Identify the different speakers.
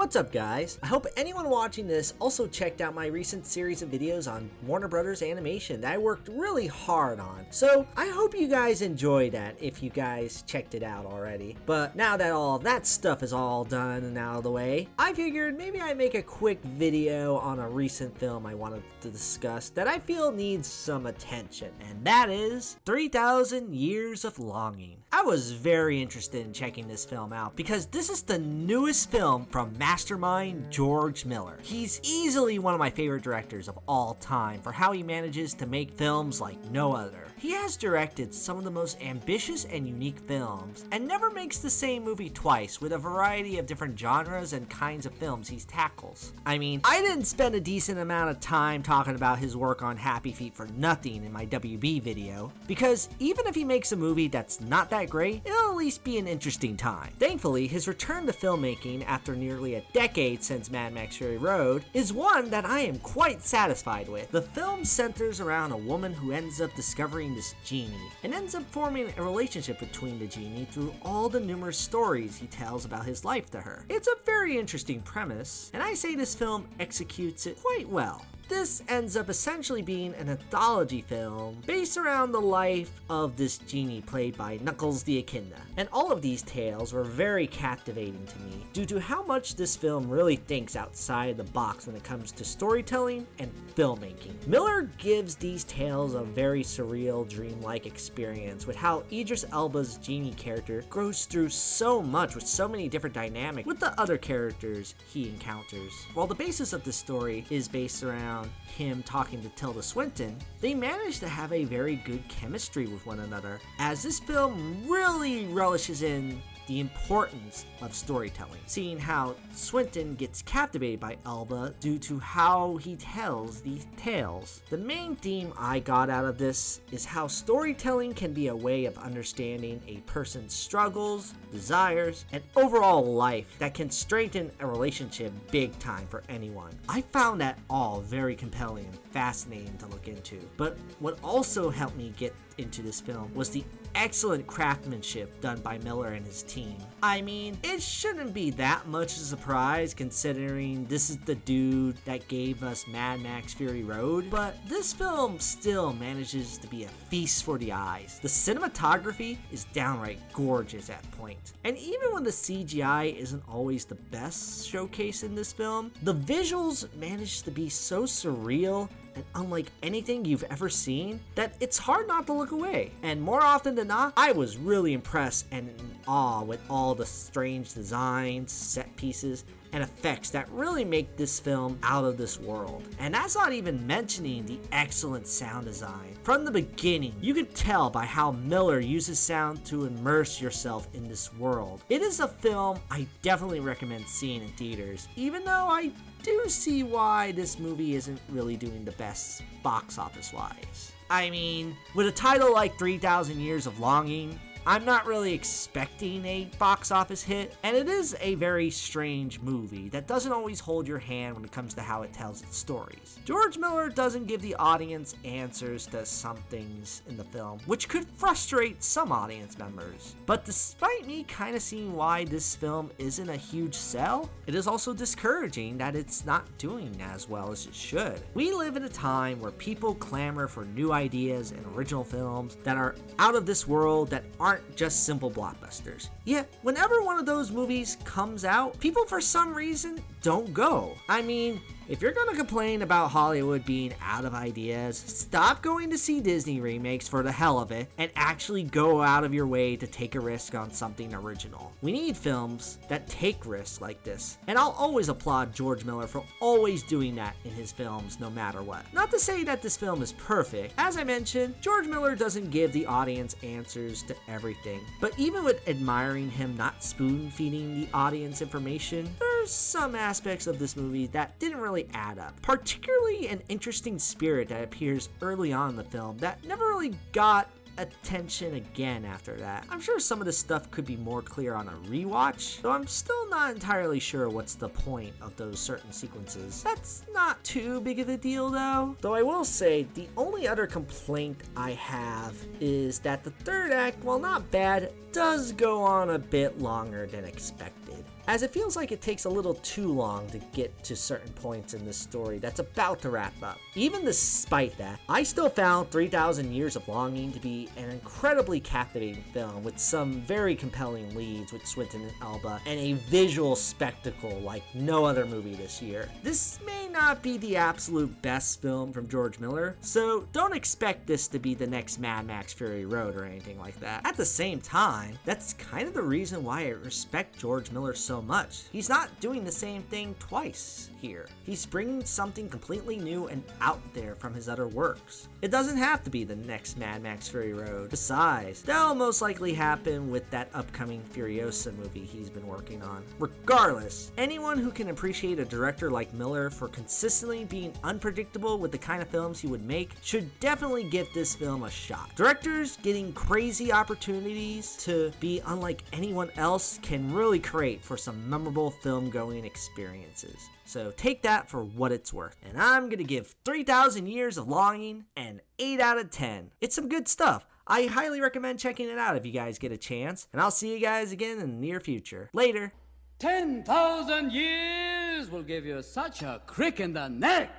Speaker 1: What's up, guys? I hope anyone watching this also checked out my recent series of videos on Warner Brothers animation that I worked really hard on. So I hope you guys enjoyed that if you guys checked it out already. But now that all of that stuff is all done and out of the way, I figured maybe I'd make a quick video on a recent film I wanted to discuss that I feel needs some attention, and that is 3,000 Years of Longing. I was very interested in checking this film out because this is the newest film from mastermind George Miller. He's easily one of my favorite directors of all time for how he manages to make films like no other. He has directed some of the most ambitious and unique films and never makes the same movie twice, with a variety of different genres and kinds of films he tackles. I mean, I didn't spend a decent amount of time talking about his work on Happy Feet for nothing in my WB video, because even if he makes a movie that's not that great, it'll at least be an interesting time. Thankfully, his return to filmmaking after nearly a decade since Mad Max Fury Road is one that I am quite satisfied with. The film centers around a woman who ends up discovering this genie and ends up forming a relationship between the genie through all the numerous stories he tells about his life to her. It's a very interesting premise, and I say this film executes it quite well. This ends up essentially being an anthology film based around the life of this genie played by Knuckles the Echidna. And all of these tales were very captivating to me due to how much this film really thinks outside the box when it comes to storytelling and filmmaking. Miller gives these tales a very surreal, dreamlike experience with how Idris Elba's genie character grows through so much with so many different dynamics with the other characters he encounters. While the basis of this story is based around him talking to Tilda Swinton, they managed to have a very good chemistry with one another, as this film really relishes in the importance of storytelling, seeing how Swinton gets captivated by Elba due to how he tells these tales. The main theme I got out of this is how storytelling can be a way of understanding a person's struggles, desires, and overall life that can strengthen a relationship big time for anyone. I found that all very compelling and fascinating to look into. But what also helped me get into this film was the excellent craftsmanship done by Miller and his team. I mean, it shouldn't be that much of a surprise considering this is the dude that gave us Mad Max Fury Road, but this film still manages to be a feast for the eyes. The cinematography is downright gorgeous at point, and even when the CGI isn't always the best showcase in this film, the visuals manage to be so surreal and unlike anything you've ever seen that it's hard not to look away. And more often than not, I was really impressed and in awe with all the strange designs, set pieces, and effects that really make this film out of this world. And that's not even mentioning the excellent sound design. From the beginning, you can tell by how Miller uses sound to immerse yourself in this world. It is a film I definitely recommend seeing in theaters, even though I do see why this movie isn't really doing the best box office wise. I mean, with a title like 3,000 Years of Longing, I'm not really expecting a box office hit, and it is a very strange movie that doesn't always hold your hand when it comes to how it tells its stories. George Miller doesn't give the audience answers to some things in the film, which could frustrate some audience members. But despite me kind of seeing why this film isn't a huge sell, it is also discouraging that it's not doing as well as it should. We live in a time where people clamor for new ideas and original films that are out of this world, that aren't just simple blockbusters. Yet, whenever one of those movies comes out, people for some reason don't go. I mean, if you're gonna complain about Hollywood being out of ideas, stop going to see Disney remakes for the hell of it and actually go out of your way to take a risk on something original. We need films that take risks like this, and I'll always applaud George Miller for always doing that in his films no matter what. Not to say that this film is perfect. As I mentioned, George Miller doesn't give the audience answers to everything, but even with admiring him not spoon-feeding the audience information, there's some aspects of this movie that didn't really add up, particularly an interesting spirit that appears early on in the film that never really got attention again after that. I'm sure some of this stuff could be more clear on a rewatch, though I'm still not entirely sure what's the point of those certain sequences. That's not too big of a deal though I will say the only other complaint I have is that the third act, while not bad, does go on a bit longer than expected, as it feels like it takes a little too long to get to certain points in this story that's about to wrap up. Even despite that, I still found 3,000 Years of Longing to be an incredibly captivating film with some very compelling leads with Swinton and Elba, and a visual spectacle like no other movie this year. This may not be the absolute best film from George Miller, so don't expect this to be the next Mad Max Fury Road or anything like that. At the same time, that's kind of the reason why I respect George Miller so much. He's not doing the same thing twice here. He's bringing something completely new and out there from his other works. It doesn't have to be the next Mad Max Fury Road. Besides, that'll most likely happen with that upcoming Furiosa movie he's been working on. Regardless, anyone who can appreciate a director like Miller for consistently being unpredictable with the kind of films he would make should definitely give this film a shot. Directors getting crazy opportunities to be unlike anyone else can really create for some memorable film-going experiences. So take that for what it's worth. And I'm gonna give 3,000 Years of Longing an 8 out of 10. It's some good stuff. I highly recommend checking it out if you guys get a chance. And I'll see you guys again in the near future. Later.
Speaker 2: 10,000 years will give you such a crick in the neck.